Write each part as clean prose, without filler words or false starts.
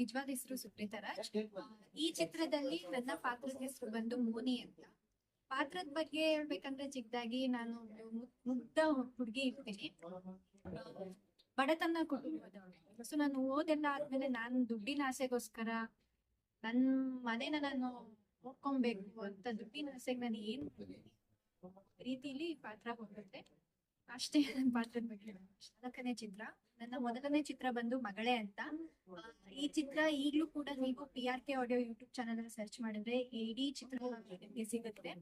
ನಿಜವಾದ ಹೆಸರು ಸುಪ್ರೀತಾ ರಾಜ್. ಈ ಚಿತ್ರದಲ್ಲಿ ನನ್ನ ಪಾತ್ರದ ಹೆಸರು ಬಂದು ಮೋನಿ ಅಂತ. ಪಾತ್ರದ ಬಗ್ಗೆ ಹೇಳ್ಬೇಕಂದ್ರೆ ಚಿಕ್ಕದಾಗಿ ನಾನು ಮುಗ್ಧ ಹುಡುಗಿ ಇರ್ತೀನಿ. ಬಡತನ ಕುಟುಂಬದವಳು. ಸೊ ನಾನು ಓದೆಲ್ಲ ಆದ್ಮೇಲೆ ನಾನು ದುಡ್ಡಿನ ಆಸೆಗೋಸ್ಕರ ನನ್ನ ಮನೇನ ನಾನು ನೋಡ್ಕೊಬೇಕು ಅಂತ ದುಡ್ಡಿನ ಆಸೆಗೆ ನಾನು ಏನ್ ರೀತಿಲಿ ಪಾತ್ರ ಹೋಗುತ್ತೆ ಅಷ್ಟೇ. ನನ್ನ ಪಾತ್ರದ ಬಗ್ಗೆ 4ನೇ ಚಿತ್ರ. ನನ್ನ ಮೊದಲನೇ ಚಿತ್ರ ಬಂದು ಮಗಳೇ ಅಂತ. ಈ ಚಿತ್ರ ಈಗಲೂ ಕೂಡ ನೀವು PRK ಆಡಿಯೋ ಯೂಟ್ಯೂಬ್ ಚಾನಲ್ ಅಲ್ಲಿ ಸರ್ಚ್ ಮಾಡಿದ್ರೆ ಇಡೀ ಚಿತ್ರ ನಿಮ್ಗೆ ಸಿಗುತ್ತೆ.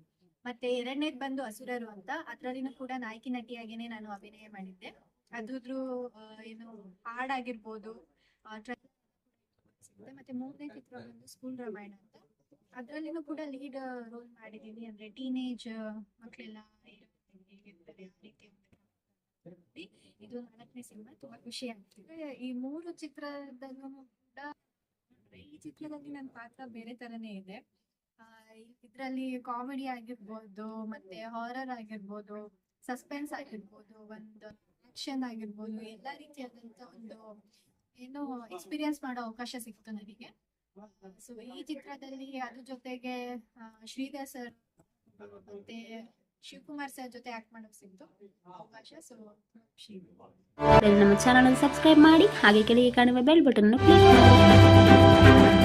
ಮತ್ತೆ 2ನೇದ್ ಬಂದು ಅಸುರರು ಅಂತ. ಅದ್ರಲ್ಲಿನೂ ಕೂಡ ನಾಯಕಿ ನಟಿಯಾಗೇನೆ ನಾನು ಅಭಿನಯ ಮಾಡಿದ್ದೆ. ಅದ್ರ ಏನು ಹಾಡಾಗಿರ್ಬೋದು. ಮತ್ತೆ 3ನೇ ಚಿತ್ರ ಬಂದು ಸ್ಕೂಲ್ ರಾಮಾಯಣ ಅಂತ. ಅದ್ರಲ್ಲಿನೂ ಕೂಡ ಲೀಡ್ ರೋಲ್ ಮಾಡಿದೀನಿ. ಅಂದ್ರೆ ಟೀನೇಜ್ ಮಕ್ಕಳೆಲ್ಲ ಹೇಗಿರ್ತಾರೆ ಆ ರೀತಿ ಇದು 4ನೇ ಸಿನಿಮಾ. ತುಂಬಾ ಖುಷಿ ಆಗ್ತಿದೆ. ಈ 3 ಚಿತ್ರದಲ್ಲೂ ಕೂಡ ಈ ಚಿತ್ರದಲ್ಲಿ ನನ್ನ ಪಾತ್ರ ಬೇರೆ ತರನೇ ಇದೆ. ಇದ್ರಲ್ಲಿ ಕಾಮಿಡಿ ಆಗಿರ್ಬೋದು, ಮತ್ತೆ ಹಾರರ್ ಆಗಿರ್ಬೋದು, ಸಸ್ಪೆನ್ಸ್ ಆಗಿರ್ಬೋದು, ಒಂದು ಆಕ್ಷನ್ ಆಗಿರ್ಬೋದು, ಎಲ್ಲಾ ರೀತಿಯಾದಂತ ಒಂದು ಏನೋ ಎಕ್ಸ್ಪೀರಿಯನ್ಸ್ ಮಾಡೋ ಅವಕಾಶ ಸಿಕ್ತು ನನಗೆ. ಸೊ ಈ ಚಿತ್ರದಲ್ಲಿ ಅದ್ರ ಜೊತೆಗೆ ಶ್ರೀಧರ್ ಸರ್ ಮತ್ತೆ ಶಿವಕುಮಾರ್ ಸರ್ ಜೊತೆ ಆಕ್ಟ್ ಮಾಡೋಕೆ ಸಿಕ್ತು ಅವಕಾಶ. ಸೊ ಖುಷಿ. ನಮ್ಮ ಚಾನಲ್ ಸಬ್ಸ್ಕ್ರೈಬ್ ಮಾಡಿ, ಹಾಗೆ ಕೆಳಗೆ ಕಾಣುವ ಬೆಲ್ ಬಟನ್ ಕ್ಲಿಕ್ ಮಾಡಿ.